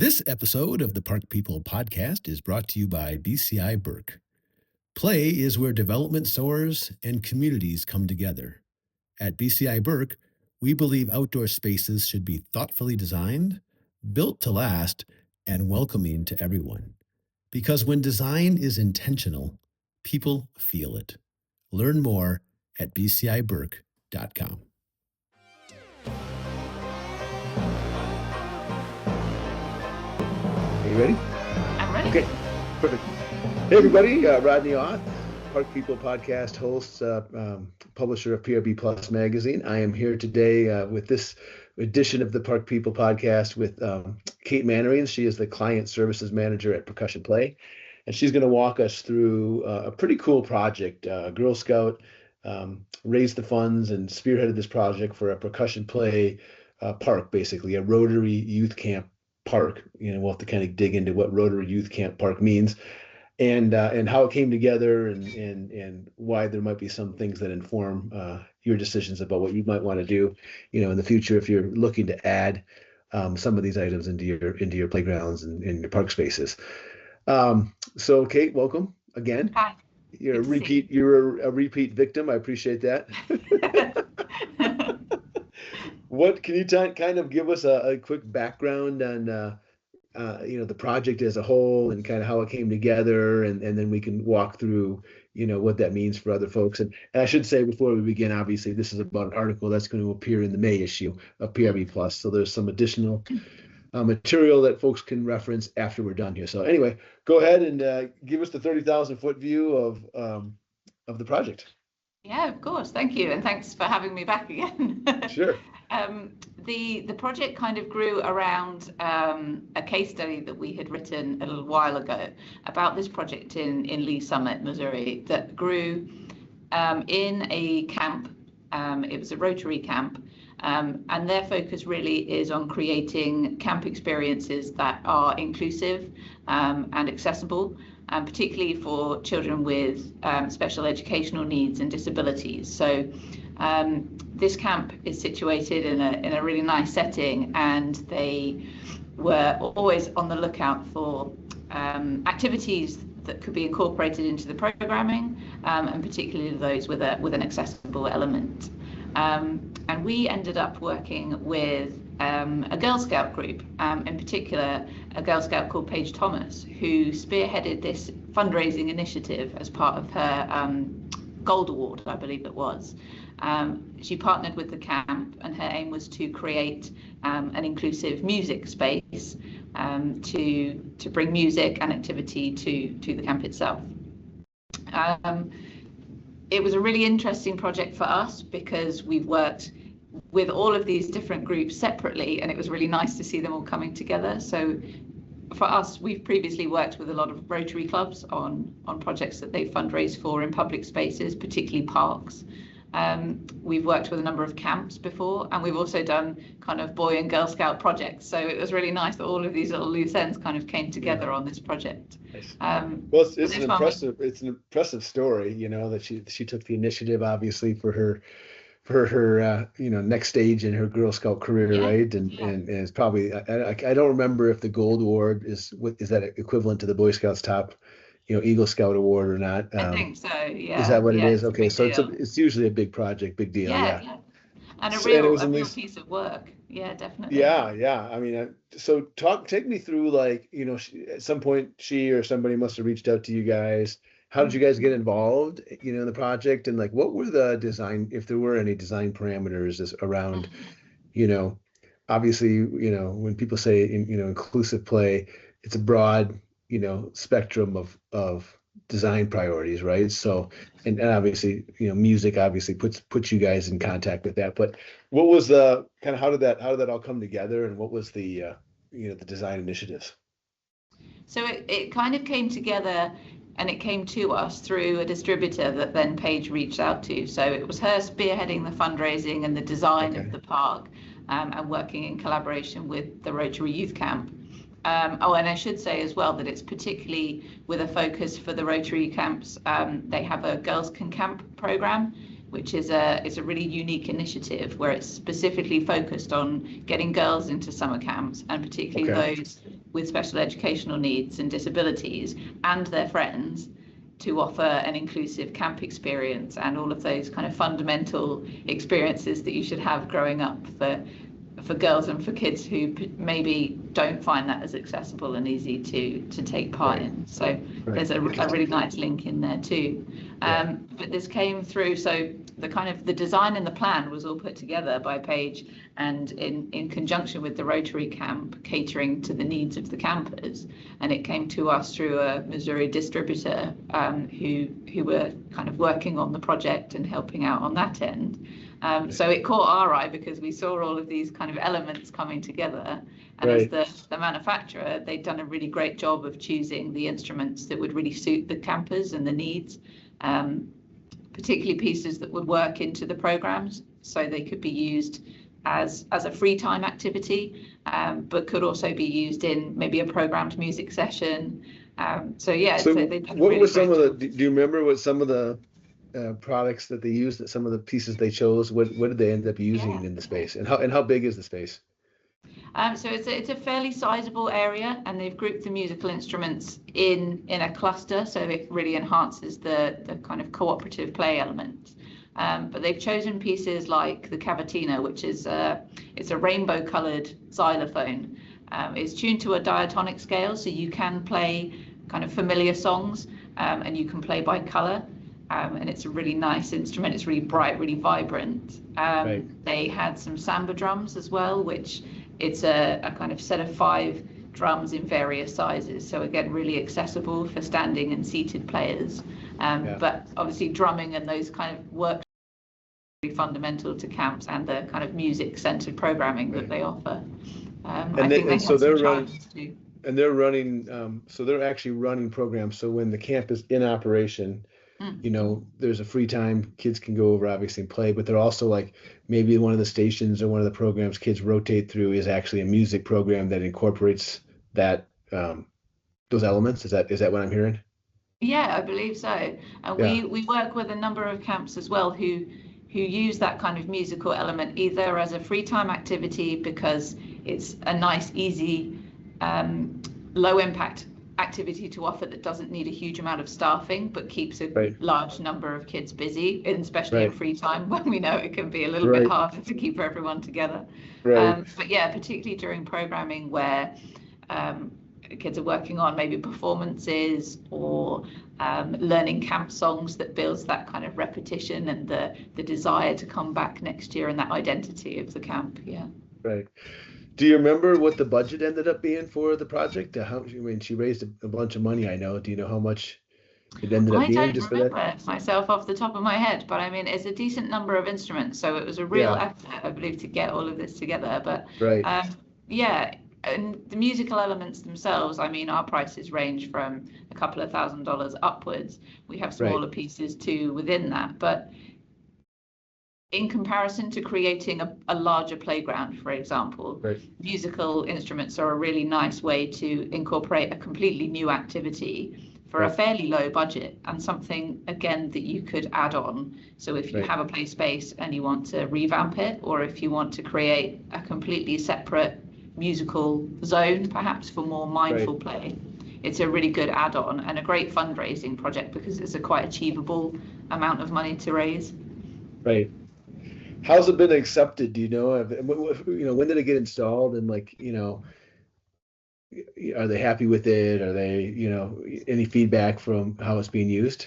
This episode of the Park People podcast is brought to you by BCI Burke. Play is where development soars and communities come together. At BCI Burke, we believe outdoor spaces should be thoughtfully designed, built to last, and welcoming to everyone. Because when design is intentional, people feel it. Learn more at bciburke.com. Are you ready? I'm ready. Okay, perfect. Hey everybody, Rodney Auth, Park People podcast host, publisher of PRB Plus magazine. I am here today with this edition of the Park People podcast with Kate Mannerings. She is the client services manager at Percussion Play, and she's going to walk us through a pretty cool project. Girl Scout raised the funds and spearheaded this project for a Percussion Play park, basically a Rotary Youth Camp park. You know, we'll have to kind of dig into what Rotary Youth Camp Park means, and how it came together, and why there might be some things that inform your decisions about what you might want to do, you know, in the future if you're looking to add some of these items into your playgrounds and in your park spaces. So Kate, welcome again. Hi. You're a repeat victim. I appreciate that. What can you kind of give us a quick background on the project as a whole and kind of how it came together, and then we can walk through what that means for other folks. And I should say before we begin, obviously this is about an article that's going to appear in the May issue of PRB Plus, so there's some additional material that folks can reference after we're done here. So anyway, go ahead and give us the 30,000 foot view of the project. Yeah, of course. Thank you. And thanks for having me back again. Sure. The project kind of grew around a case study that we had written a little while ago about this project in Lee Summit, Missouri, that grew in a camp. It was a Rotary camp. And their focus really is on creating camp experiences that are inclusive and accessible, particularly for children with special educational needs and disabilities. So this camp is situated in a really nice setting, and they were always on the lookout for activities that could be incorporated into the programming, and particularly those with an accessible element. And we ended up working with a Girl Scout group, in particular a Girl Scout called Paige Thomas, who spearheaded this fundraising initiative as part of her Gold Award, I believe it was. She partnered with the camp, and her aim was to create an inclusive music space to bring music and activity to the camp itself. It was a really interesting project for us because we've worked with all of these different groups separately, and it was really nice to see them all coming together. So for us, we've previously worked with a lot of Rotary clubs on projects that they fundraise for in public spaces, particularly parks. We've worked with a number of camps before, and we've also done kind of Boy and Girl Scout projects. So it was really nice that all of these little loose ends kind of came together on this project. Well, it's an impressive story, that she took the initiative, obviously, for her next stage in her Girl Scout career, right? And it's probably, I don't remember if the Gold Award is that equivalent to the Boy Scouts top Eagle Scout Award or not. I think so, yeah. Is that what it is? Okay, so deal. it's usually a big project, big deal, yeah. And a real piece of work, yeah, definitely. Yeah. I mean, so take me through, like, at some point she or somebody must have reached out to you guys. How did you guys get involved, in the project, and like, what were the design, if there were any design parameters around, obviously, when people say, inclusive play, it's a broad, spectrum of design priorities, right? So, and obviously, music obviously puts you guys in contact with that. But what was the kind of how did that all come together, and what was the the design initiatives? So it kind of came together, and it came to us through a distributor that then Paige reached out to. So it was her spearheading the fundraising and the design of the park, and working in collaboration with the Rotary Youth Camp. And I should say as well that it's particularly with a focus for the Rotary camps. They have a Girls Can Camp program, which is a really unique initiative where it's specifically focused on getting girls into summer camps, and particularly those with special educational needs and disabilities and their friends to offer an inclusive camp experience and all of those kind of fundamental experiences that you should have growing up for girls and for kids who maybe don't find that as accessible and easy to take part in. So there's a really nice link in there too. But this came through, so the design and the plan was all put together by Paige, and in conjunction with the Rotary Camp, catering to the needs of the campers. And it came to us through a Missouri distributor who were kind of working on the project and helping out on that end. So it caught our eye because we saw all of these kind of elements coming together. And as the manufacturer, they'd done a really great job of choosing the instruments that would really suit the campers and the needs, particularly pieces that would work into the programs, so they could be used as a free time activity, but could also be used in maybe a programmed music session. So what were some of the, do you remember what some of the products that they used, some of the pieces they chose, what did they end up using in the space, and how big is the space? So it's a fairly sizable area, and they've grouped the musical instruments in a cluster, so it really enhances the kind of cooperative play element. But they've chosen pieces like the cavatina, which is it's a rainbow coloured xylophone. It's tuned to a diatonic scale, so you can play kind of familiar songs, and you can play by colour. And it's a really nice instrument. It's really bright, really vibrant. They had some samba drums as well, which it's a kind of set of 5 drums in various sizes. So again, really accessible for standing and seated players. But obviously drumming and those kind of works are really fundamental to camps and the kind of music-centered programming that they offer. They're running, so they're actually running programs. So when the camp is in operation, you know, there's a free time, kids can go over obviously and play, but they're also like, maybe one of the stations or one of the programs kids rotate through is actually a music program that incorporates that, those elements. Is that what I'm hearing? Yeah, I believe so. And we work with a number of camps as well who use that kind of musical element either as a free time activity because it's a nice, easy, low impact activity to offer that doesn't need a huge amount of staffing but keeps a large number of kids busy, especially in free time when we know it can be a little bit harder to keep everyone together. But yeah, particularly during programming where kids are working on maybe performances or learning camp songs that builds that kind of repetition and the desire to come back next year and that identity of the camp. Do you remember what the budget ended up being for the project? She raised a bunch of money, I know. Do you know how much it ended up being just for that? I don't remember myself off the top of my head, but I mean, it's a decent number of instruments, so it was a real effort, I believe, to get all of this together. But and the musical elements themselves, I mean, our prices range from a couple of $1,000s upwards. We have smaller pieces too within that, but in comparison to creating a larger playground, for example, musical instruments are a really nice way to incorporate a completely new activity for a fairly low budget and something, again, that you could add on. So if you have a play space and you want to revamp it, or if you want to create a completely separate musical zone, perhaps for more mindful play, it's a really good add-on and a great fundraising project because it's a quite achievable amount of money to raise. How's it been accepted? Do you know? When did it get installed? And are they happy with it? Are they, any feedback from how it's being used?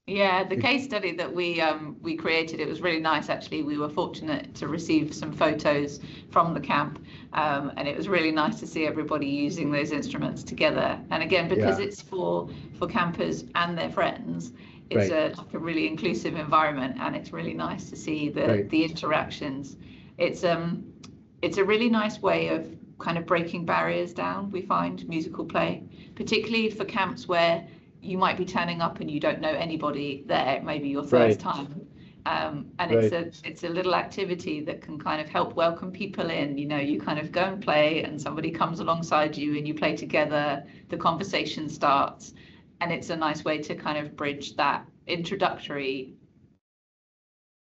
Yeah, the case study that we created, it was really nice actually. We were fortunate to receive some photos from the camp, and it was really nice to see everybody using those instruments together. And again, because it's for campers and their friends, it's a really inclusive environment, and it's really nice to see the interactions. It's a really nice way of kind of breaking barriers down, we find, musical play, particularly for camps where you might be turning up and you don't know anybody there. It may be your first time. And it's a little activity that can kind of help welcome people in. You kind of go and play and somebody comes alongside you and you play together, the conversation starts. And it's a nice way to kind of bridge that introductory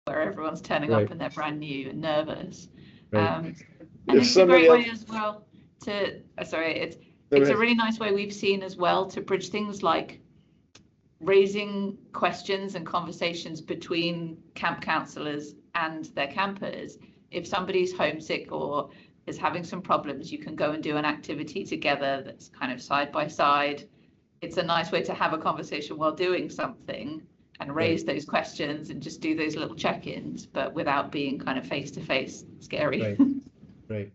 where everyone's turning up and they're brand new and nervous. And it's a great way as well to, it's a really nice way we've seen as well to bridge things like raising questions and conversations between camp counselors and their campers. If somebody's homesick or is having some problems, you can go and do an activity together that's kind of side by side. It's a nice way to have a conversation while doing something and raise those questions and just do those little check-ins, but without being kind of face-to-face scary. Right.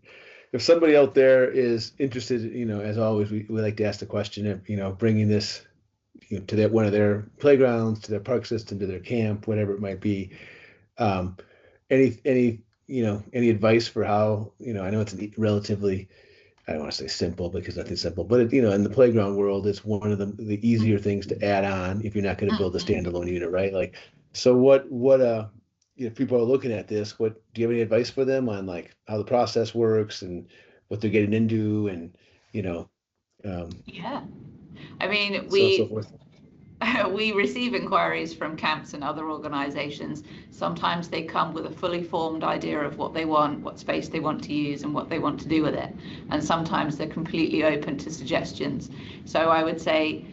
If somebody out there is interested, as always, we like to ask the question of, bringing this, to one of their playgrounds, to their park system, to their camp, whatever it might be. Any advice for how, I know it's relatively, I don't want to say simple because nothing's simple, but in the playground world, it's one of the easier things to add on if you're not going to build a standalone unit, right? Like, so what if people are looking at this, do you have any advice for them on like how the process works and what they're getting into and, yeah. I mean, so forth. we receive inquiries from camps and other organizations. Sometimes they come with a fully formed idea of what they want, what space they want to use and what they want to do with it. And sometimes they're completely open to suggestions. So I would say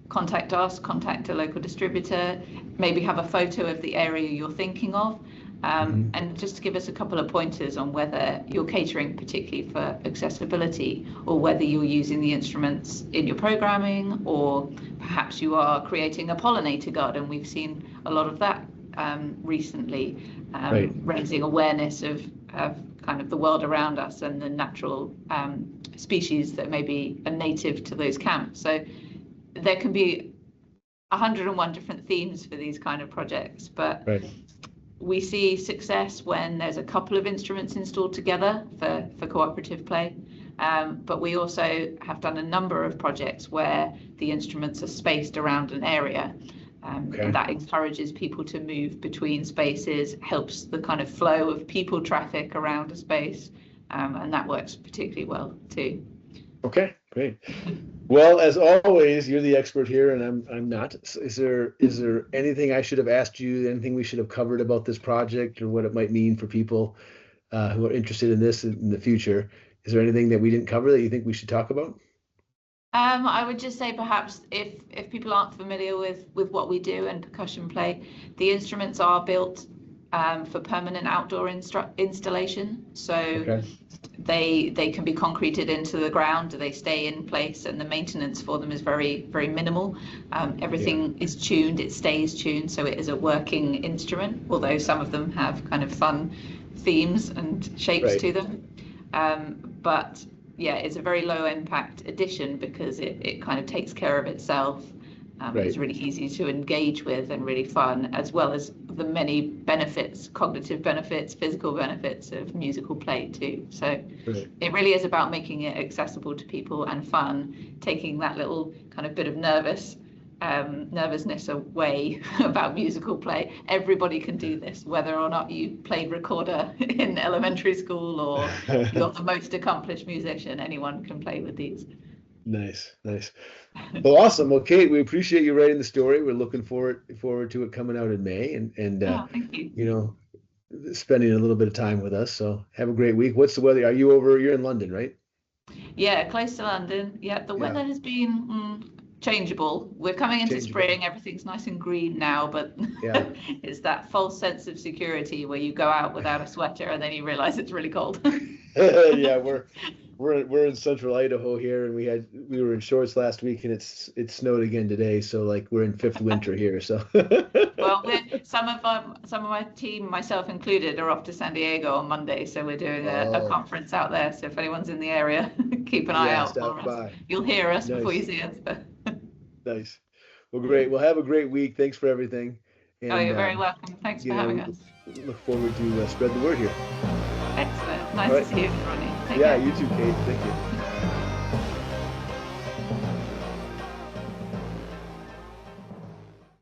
contact us, contact a local distributor, maybe have a photo of the area you're thinking of, and just give us a couple of pointers on whether you're catering particularly for accessibility or whether you're using the instruments in your programming, or perhaps you are creating a pollinator garden. We've seen a lot of that recently, raising awareness of kind of the world around us and the natural species that maybe are native to those camps. So there can be 101 different themes for these kind of projects, but we see success when there's a couple of instruments installed together for cooperative play. But we also have done a number of projects where the instruments are spaced around an area. And that encourages people to move between spaces, helps the kind of flow of people traffic around a space, and that works particularly well too. Okay, great. Well, as always, you're the expert here, and I'm not. Is there anything I should have asked you? Anything we should have covered about this project, or what it might mean for people who are interested in this in the future? Is there anything that we didn't cover that you think we should talk about? I would just say perhaps if people aren't familiar with what we do and percussion play, the instruments are built for permanent outdoor installation. So they can be concreted into the ground, they stay in place, and the maintenance for them is very, very minimal. Everything is tuned, it stays tuned, so it is a working instrument, although some of them have kind of fun themes and shapes to them. But yeah, it's a very low impact addition because it kind of takes care of itself. It's really easy to engage with and really fun, as well as the many benefits, cognitive benefits, physical benefits of musical play too. So it really is about making it accessible to people and fun, taking that little kind of bit of nervousness away about musical play. Everybody can do this, whether or not you played recorder in elementary school or you're the most accomplished musician. Anyone can play with these. Nice. Well, awesome. Well, Kate, we appreciate you writing the story. We're looking forward to it coming out in May, and thank you. Spending a little bit of time with us. So have a great week. What's the weather? You're in London, right? Yeah, close to London. Yeah, the weather has been changeable. We're coming into spring, everything's nice and green now, but it's that false sense of security where you go out without a sweater and then you realize it's really cold. Yeah, we're in central Idaho here, and we were in shorts last week, and it snowed again today, so like we're in fifth winter here. So well, some of my team, myself included, are off to San Diego on Monday, so we're doing a conference out there. So if anyone's in the area, keep an eye out for us. You'll hear us before you see us. Nice. Well, great. Well, have a great week. Thanks for everything. And, you're very welcome. Thanks for having us. Look forward to spread the word here. Excellent. Nice to see you, Ronnie. Take care. You too, Kate. Thank you.